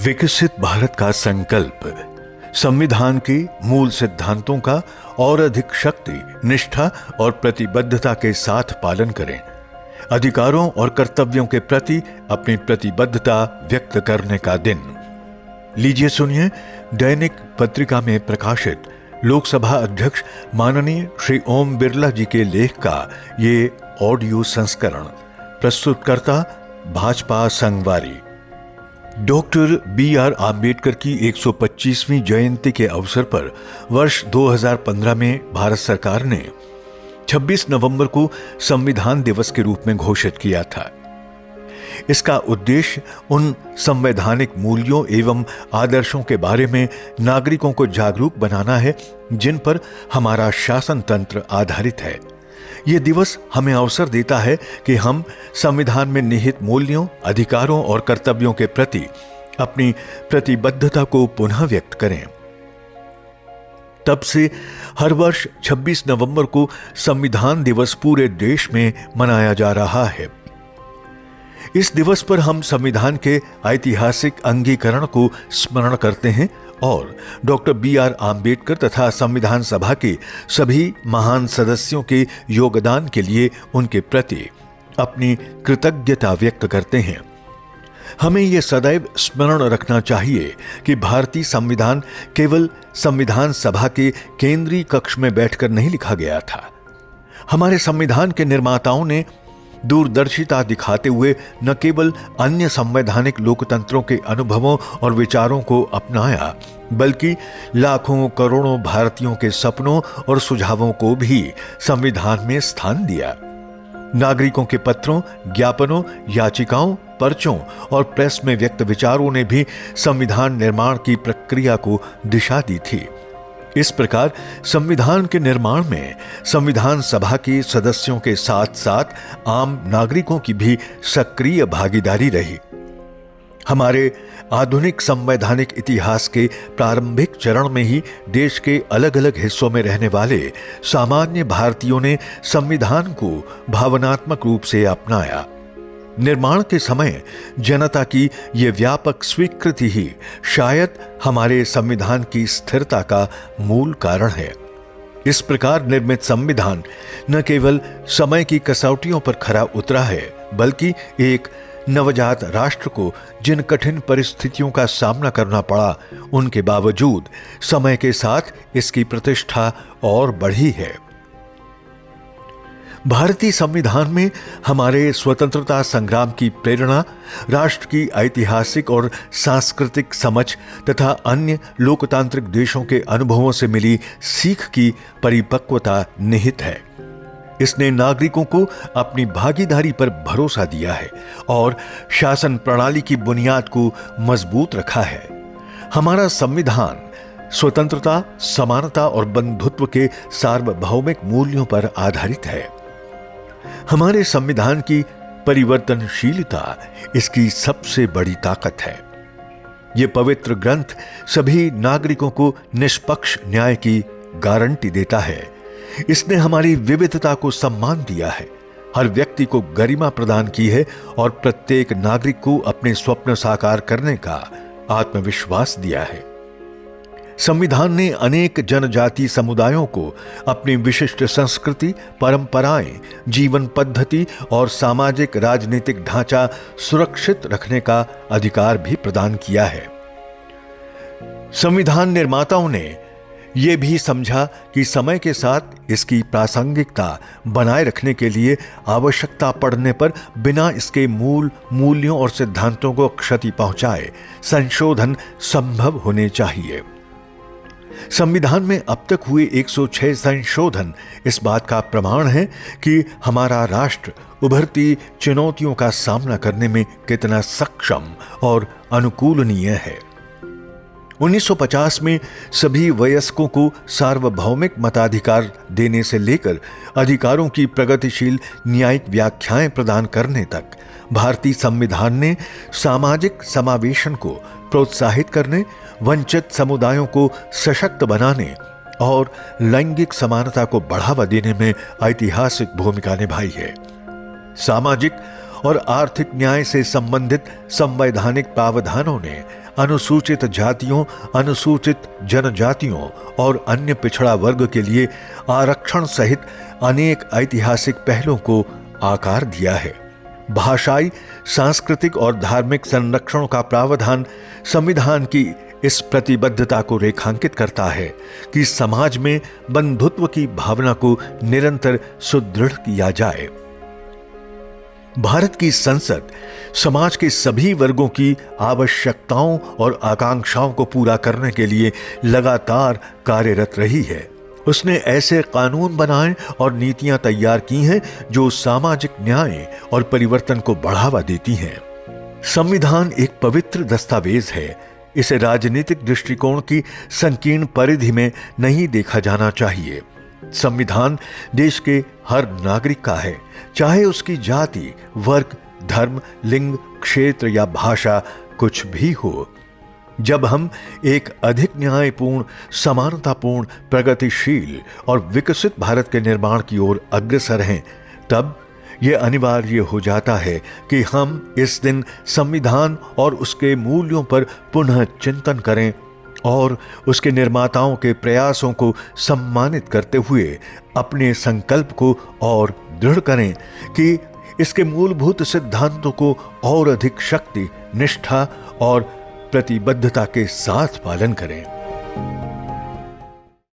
विकसित भारत का संकल्प संविधान के मूल सिद्धांतों का और अधिक शक्ति, निष्ठा और प्रतिबद्धता के साथ पालन करें। अधिकारों और कर्तव्यों के प्रति अपनी प्रतिबद्धता व्यक्त करने का दिन। लीजिए सुनिए दैनिक पत्रिका में प्रकाशित लोकसभा अध्यक्ष माननीय श्री ओम बिरला जी के लेख का ये ऑडियो संस्करण। प्रस्तुतकर्ता भाजपा संगवारी। Doctor B R. आम्बेडकर की 125वीं जयंती के अवसर पर वर्ष 2015 में भारत सरकार ने 26 नवंबर को संविधान दिवस के रूप में घोषित किया था। इसका उद्देश्य उन संवैधानिक मूल्यों एवं आदर्शों के बारे में नागरिकों को जागरूक बनाना है जिन पर हमारा शासन तंत्र आधारित है। ये दिवस हमें अवसर देता है कि हम संविधान में निहित मूल्यों, अधिकारों और कर्तव्यों के प्रति अपनी प्रतिबद्धता को पुनः व्यक्त करें। तब से हर वर्ष 26 नवंबर को संविधान दिवस पूरे देश में मनाया जा रहा है। इस दिवस पर हम संविधान के ऐतिहासिक अंगीकरण को स्मरण करते हैं और डॉक्टर बी.आर. आम्बेडकर तथा संविधान सभा के सभी महान सदस्यों के योगदान के लिए उनके प्रति अपनी कृतज्ञता व्यक्त करते हैं। हमें यह सदैव स्मरण रखना चाहिए कि भारतीय संविधान केवल संविधान सभा के केंद्रीय कक्ष में बैठकर नहीं लिखा गया था। हमारे संविधान के निर्माताओं ने दूरदर्शिता दिखाते हुए न केवल अन्य संवैधानिक लोकतंत्रों के अनुभवों और विचारों को अपनाया, बल्कि लाखों करोड़ों भारतीयों के सपनों और सुझावों को भी संविधान में स्थान दिया। नागरिकों के पत्रों, ज्ञापनों, याचिकाओं, पर्चों और प्रेस में व्यक्त विचारों ने भी संविधान निर्माण की प्रक्रिया को दिशा दी थी। इस प्रकार संविधान के निर्माण में संविधान सभा के सदस्यों के साथ साथ आम नागरिकों की भी सक्रिय भागीदारी रही। हमारे आधुनिक संवैधानिक इतिहास के प्रारंभिक चरण में ही देश के अलग अलग हिस्सों में रहने वाले सामान्य भारतीयों ने संविधान को भावनात्मक रूप से अपनाया। निर्माण के समय जनता की यह व्यापक स्वीकृति ही शायद हमारे संविधान की स्थिरता का मूल कारण है। इस प्रकार निर्मित संविधान न केवल समय की कसौटियों पर खरा उतरा है, बल्कि एक नवजात राष्ट्र को जिन कठिन परिस्थितियों का सामना करना पड़ा, उनके बावजूद समय के साथ इसकी प्रतिष्ठा और बढ़ी है। भारतीय संविधान में हमारे स्वतंत्रता संग्राम की प्रेरणा, राष्ट्र की ऐतिहासिक और सांस्कृतिक समझ तथा अन्य लोकतांत्रिक देशों के अनुभवों से मिली सीख की परिपक्वता निहित है। इसने नागरिकों को अपनी भागीदारी पर भरोसा दिया है और शासन प्रणाली की बुनियाद को मजबूत रखा है। हमारा संविधान स्वतंत्रता, समानता और बंधुत्व के सार्वभौमिक मूल्यों पर आधारित है। हमारे संविधान की परिवर्तनशीलता इसकी सबसे बड़ी ताकत है। यह पवित्र ग्रंथ सभी नागरिकों को निष्पक्ष न्याय की गारंटी देता है। इसने हमारी विविधता को सम्मान दिया है, हर व्यक्ति को गरिमा प्रदान की है और प्रत्येक नागरिक को अपने स्वप्न साकार करने का आत्मविश्वास दिया है। संविधान ने अनेक जनजातीय समुदायों को अपनी विशिष्ट संस्कृति, परंपराएं, जीवन पद्धति और सामाजिक राजनीतिक ढांचा सुरक्षित रखने का अधिकार भी प्रदान किया है। संविधान निर्माताओं ने यह भी समझा कि समय के साथ इसकी प्रासंगिकता बनाए रखने के लिए आवश्यकता पड़ने पर बिना इसके मूल मूल्यों और सिद्धांतों को क्षति पहुंचाए संशोधन संभव होने चाहिए। संविधान में अब तक हुए 106 संशोधन इस बात का प्रमाण है कि हमारा राष्ट्र उभरती चुनौतियों का सामना करने में कितना सक्षम और अनुकूलनीय है। 1950 में सभी वयस्कों को सार्वभौमिक मताधिकार देने से लेकर अधिकारों की प्रगतिशील न्यायिक व्याख्याएं प्रदान करने तक भारतीय संविधान ने सामाजिक समावेशन को प्रोत्साहित करने, वंचित समुदायों को सशक्त बनाने और लैंगिक समानता को बढ़ावा देने में ऐतिहासिक भूमिका निभाई है। सामाजिक और आर्थिक न्याय से संबंधित संवैधानिक प्रावधानों ने अनुसूचित जातियों, अनुसूचित जनजातियों और अन्य पिछड़ा वर्ग के लिए आरक्षण सहित अनेक ऐतिहासिक पहलों को आकार दिया है। भाषाई, सांस्कृतिक और धार्मिक संरक्षण का प्रावधान संविधान की इस प्रतिबद्धता को रेखांकित करता है कि समाज में बंधुत्व की भावना को निरंतर सुदृढ़ किया जाए। भारत की संसद समाज के सभी वर्गों की आवश्यकताओं और आकांक्षाओं को पूरा करने के लिए लगातार कार्यरत रही है। उसने ऐसे कानून बनाए और नीतियां तैयार की हैं जो सामाजिक न्याय और परिवर्तन को बढ़ावा देती हैं। संविधान एक पवित्र दस्तावेज है। इसे राजनीतिक दृष्टिकोण की संकीर्ण परिधि में नहीं देखा जाना चाहिए। संविधान देश के हर नागरिक का है, चाहे उसकी जाति, वर्ग, धर्म, लिंग, क्षेत्र या भाषा कुछ भी हो। जब हम एक अधिक न्यायपूर्ण, समानतापूर्ण, प्रगतिशील और विकसित भारत के निर्माण की ओर अग्रसर हैं, तब यह अनिवार्य हो जाता है कि हम इस दिन संविधान और उसके मूल्यों पर पुनः चिंतन करें और उसके निर्माताओं के प्रयासों को सम्मानित करते हुए अपने संकल्प को और दृढ़ करें कि इसके मूलभूत सिद्धांतों को और अधिक शक्ति, निष्ठा और प्रतिबद्धता के साथ पालन करें।